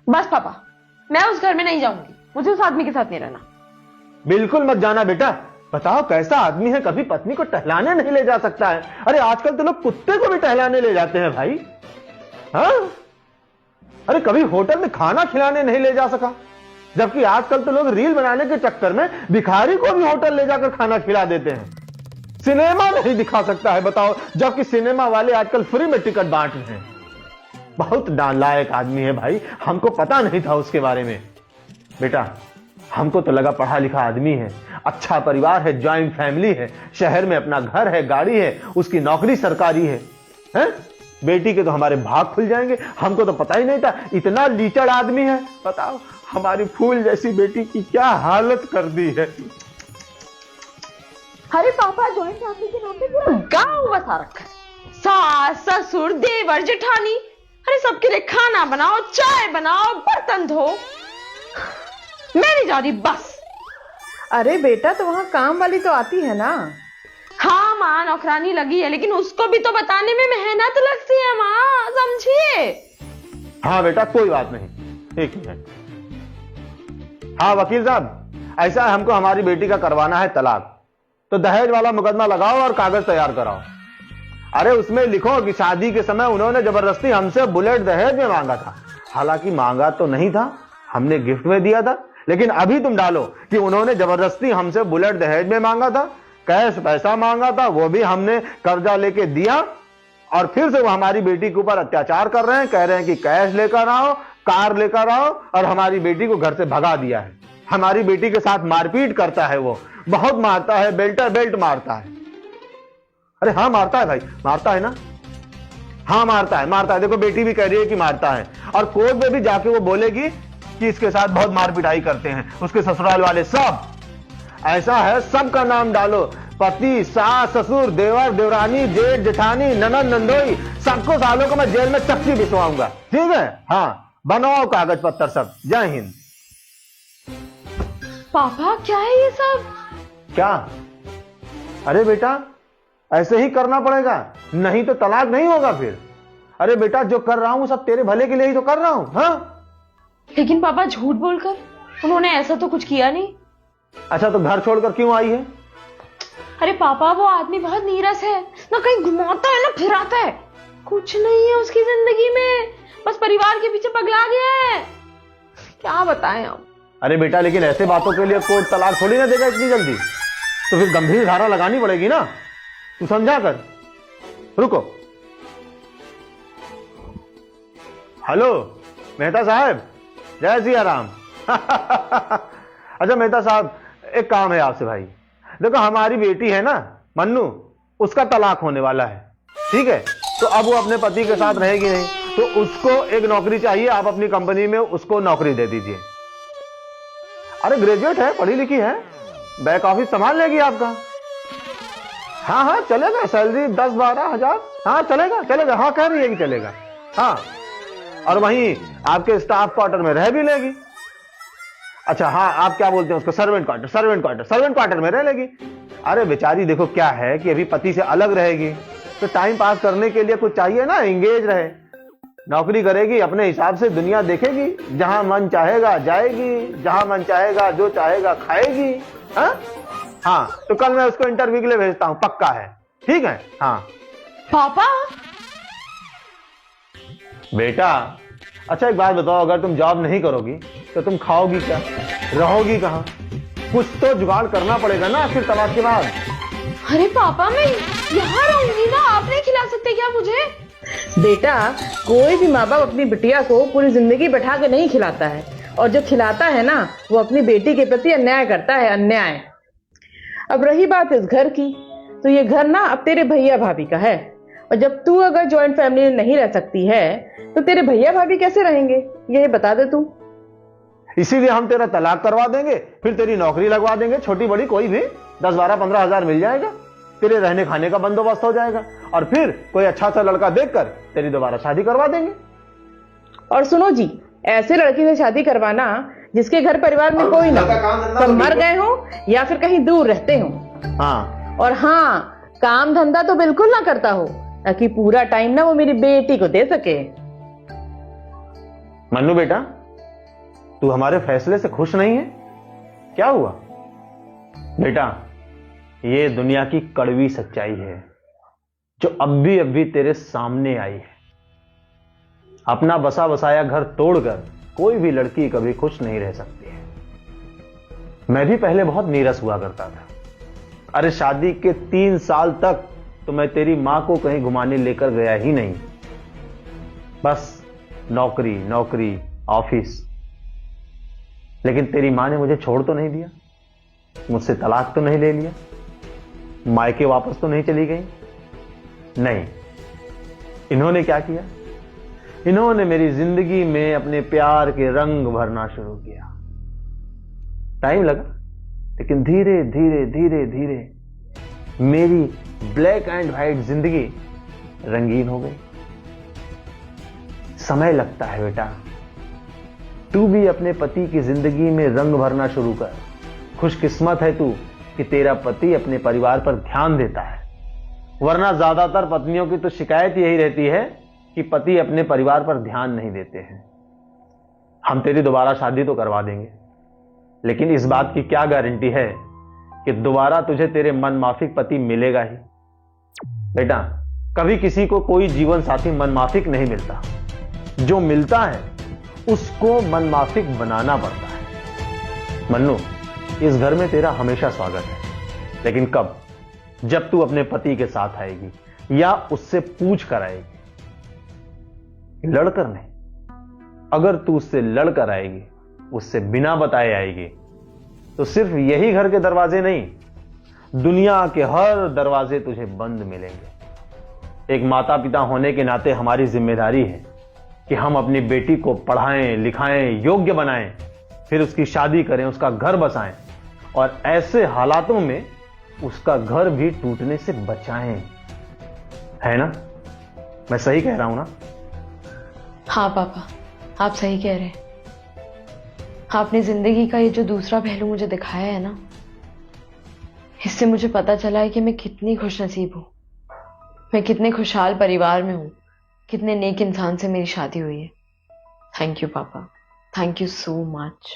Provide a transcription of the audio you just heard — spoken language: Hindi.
बस पापा, मैं उस घर में नहीं जाऊंगी, मुझे उस आदमी के साथ नहीं रहना। बिल्कुल मत जाना बेटा। बताओ कैसा आदमी है, कभी पत्नी को टहलाने नहीं ले जा सकता है। अरे आजकल तो लोग कुत्ते को भी टहलाने ले जाते हैं भाई। हाँ, अरे कभी होटल में खाना खिलाने नहीं ले जा सका, जबकि आजकल तो लोग रील बनाने के चक्कर में भिखारी को भी होटल ले जाकर खाना खिला देते हैं। सिनेमा नहीं दिखा सकता है, बताओ, जबकि सिनेमा वाले आजकल फ्री में टिकट बांट रहे हैं। बहुत नालायक आदमी है भाई, हमको पता नहीं था उसके बारे में। बेटा हमको तो लगा पढ़ा लिखा आदमी है, अच्छा परिवार है, ज्वाइंट फैमिली है, शहर में अपना घर है, गाड़ी है, उसकी नौकरी सरकारी है, हैं? बेटी के तो हमारे भाग खुल जाएंगे। हमको तो पता ही नहीं था इतना लीचड़ आदमी है। बताओ हमारी फूल जैसी बेटी की क्या हालत कर दी है। अरे पापा, जॉइंट फैमिली के नाम पे पूरा गांव बसा रखा है, सास ससुर देवर जेठानी। अरे सबके लिए खाना बनाओ, चाय बनाओ, बर्तन धो। मैं नहीं जा रही बस। अरे बेटा, तो वहां काम वाली तो आती है ना। हाँ माँ, नौकरानी लगी है, लेकिन उसको भी तो बताने में मेहनत लगती है माँ, समझिए। हाँ बेटा कोई बात नहीं, एक मिनट। हाँ वकील साहब, ऐसा है, हमको हमारी बेटी का करवाना है तलाक, तो दहेज वाला मुकदमा लगाओ और कागज तैयार कराओ। अरे उसमें लिखो कि शादी के समय उन्होंने जबरदस्ती हमसे बुलेट दहेज में मांगा था। हालांकि मांगा तो नहीं था, हमने गिफ्ट में दिया था, लेकिन अभी तुम डालो कि उन्होंने जबरदस्ती हमसे बुलेट दहेज में मांगा था, कैश पैसा मांगा था, वो भी हमने कर्जा लेके दिया, और फिर से वो हमारी बेटी के ऊपर अत्याचार कर रहे हैं, कह रहे हैं कि कैश लेकर आओ, कार लेकर आओ, और हमारी बेटी को घर से भगा दिया है। हमारी बेटी के साथ मारपीट करता है, वो बहुत मारता है, बेल्ट मारता है। अरे हाँ मारता है भाई, मारता है ना, हाँ मारता है। देखो बेटी भी कह रही है कि मारता है, और कोर्ट में भी जाके वो बोलेगी कि इसके साथ बहुत मार पिटाई करते हैं उसके ससुराल वाले सब। ऐसा है, सबका नाम डालो, पति, सास, ससुर, देवर, देवरानी, जेठ, जेठानी, ननद, नंदोई, सबको सालों को मैं जेल में चक्की भिजवाऊंगा। ठीक है? हाँ बनाओ कागज पत्तर सब। जय हिंद। पापा क्या है ये सब? क्या? अरे बेटा ऐसे ही करना पड़ेगा, नहीं तो तलाक नहीं होगा फिर। अरे बेटा जो कर रहा हूं सब तेरे भले के लिए ही तो कर रहा हूं। हाँ लेकिन पापा झूठ बोलकर, उन्होंने ऐसा तो कुछ किया नहीं। अच्छा तो घर छोड़कर क्यों आई है? अरे पापा वो आदमी बहुत नीरस है ना, कहीं घुमाता है ना फिराता है, कुछ नहीं है उसकी जिंदगी में, बस परिवार के पीछे पगला गया है। क्या बताएं हम। अरे बेटा लेकिन ऐसे बातों के लिए कोर्ट तलाक थोड़ी ना देगा इतनी जल्दी, तो फिर गंभीर धारा लगानी पड़ेगी ना, तू समझा कर। रुको, हेलो मेहता साहब, जय सिया राम। अच्छा मेहता साहब एक काम है आपसे भाई। देखो हमारी बेटी है ना मन्नू, उसका तलाक होने वाला है, ठीक है? तो अब वो अपने पति के साथ रहेगी नहीं, तो उसको एक नौकरी चाहिए, आप अपनी कंपनी में उसको नौकरी दे दीजिए। अरे ग्रेजुएट है, पढ़ी लिखी है, बैक ऑफिस संभाल लेगी आपका। हाँ हाँ चलेगा, सैलरी 10-12 हजार, हाँ चलेगा, हाँ कह रही है कि चलेगा। हाँ और वहीं आपके स्टाफ क्वार्टर में रह भी लेगी। अच्छा हाँ आप क्या बोलते हैं उसको, सर्वेंट क्वार्टर में रह लेगी। अरे बेचारी देखो क्या है कि अभी पति से अलग रहेगी, तो टाइम पास करने के लिए कुछ चाहिए ना, एंगेज रहे। नौकरी करेगी, अपने हिसाब से दुनिया देखेगी, जहां मन चाहेगा जाएगी, जहां मन चाहेगा जो चाहेगा खाएगी। हाँ तो कल मैं उसको इंटरव्यू के लिए भेजता हूं, पक्का है, ठीक है? हाँ पापा। बेटा अच्छा एक बात बताओ, अगर तुम जॉब नहीं करोगी तो तुम खाओगी क्या, रहोगी कहां? कुछ तो जुगाड़ करना पड़ेगा ना फिर तलाक के बाद। अरे पापा मैं यहाँ रहूंगी ना, आप नहीं खिला सकते क्या मुझे? बेटा कोई भी माँ बाप अपनी बिटिया को पूरी जिंदगी बैठा के नहीं खिलाता है, और जो खिलाता है ना वो अपनी बेटी के प्रति अन्याय करता है, अन्याय। अब रही बात इस घर की, तो ये घर ना अब तेरे भैया भाभी का है, और जब तू अगर ज्वाइंट फैमिली में नहीं रह सकती है तो तेरे भैया भाभी कैसे रहेंगे, यही बता दे तू। इसीलिए हम तेरा तलाक करवा देंगे, फिर तेरी नौकरी लगवा देंगे, छोटी बड़ी कोई भी, 10-12-15 हजार मिल जाएगा, तेरे रहने खाने का बंदोबस्त हो जाएगा, और फिर कोई अच्छा सा लड़का देखकर तेरी दोबारा शादी करवा देंगे। और सुनो जी, ऐसे लड़की से शादी करवाना जिसके घर परिवार में कोई ना हो, सब मर गए हो या फिर कहीं दूर रहते हो। हाँ और हाँ काम धंधा तो बिल्कुल ना करता हो, ताकि पूरा टाइम ना वो मेरी बेटी को दे सके। मन्नू बेटा तू हमारे फैसले से खुश नहीं है? क्या हुआ? बेटा, ये दुनिया की कड़वी सच्चाई है जो अभी अभी तेरे सामने आई है। अपना बसा बसाया घर तोड़कर कोई भी लड़की कभी खुश नहीं रह सकती है। मैं भी पहले बहुत नीरस हुआ करता था। अरे शादी के 3 साल तक तो मैं तेरी मां को कहीं घुमाने लेकर गया ही नहीं। बस नौकरी नौकरी ऑफिस। लेकिन तेरी मां ने मुझे छोड़ तो नहीं दिया, मुझसे तलाक तो नहीं ले लिया, मायके वापस तो नहीं चली गई। नहीं, इन्होंने क्या किया? इन्होंने मेरी जिंदगी में अपने प्यार के रंग भरना शुरू किया। टाइम लगा, लेकिन धीरे धीरे धीरे धीरे मेरी ब्लैक एंड व्हाइट जिंदगी रंगीन हो गई। समय लगता है बेटा। तू भी अपने पति की जिंदगी में रंग भरना शुरू कर। खुशकिस्मत है तू कि तेरा पति अपने परिवार पर ध्यान देता है, वरना ज्यादातर पत्नियों की तो शिकायत यही रहती है कि पति अपने परिवार पर ध्यान नहीं देते हैं। हम तेरी दोबारा शादी तो करवा देंगे, लेकिन इस बात की क्या गारंटी है कि दोबारा तुझे तेरे मनमाफिक पति मिलेगा ही? बेटा, कभी किसी को कोई जीवन साथी मनमाफिक नहीं मिलता। जो मिलता है उसको मनमाफिक बनाना पड़ता है। मन्नू, इस घर में तेरा हमेशा स्वागत है, लेकिन कब? जब तू अपने पति के साथ आएगी या उससे पूछ कर आएगी, लड़कर नहीं। अगर तू उससे लड़कर आएगी, उससे बिना बताए आएगी, तो सिर्फ यही घर के दरवाजे नहीं, दुनिया के हर दरवाजे तुझे बंद मिलेंगे। एक माता पिता होने के नाते हमारी जिम्मेदारी है कि हम अपनी बेटी को पढ़ाएं, लिखाएं, योग्य बनाएं, फिर उसकी शादी करें, उसका घर बसाएं और ऐसे हालातों में उसका घर भी टूटने से बचाएं। है ना? मैं सही कह रहा हूं ना? हाँ पापा, आप सही कह रहे हैं। आपने जिंदगी का ये जो दूसरा पहलू मुझे दिखाया है ना, इससे मुझे पता चला है कि मैं कितनी खुशनसीब हूं, मैं कितने खुशहाल परिवार में हूं, कितने नेक इंसान से मेरी शादी हुई है। थैंक यू पापा, थैंक यू सो मच।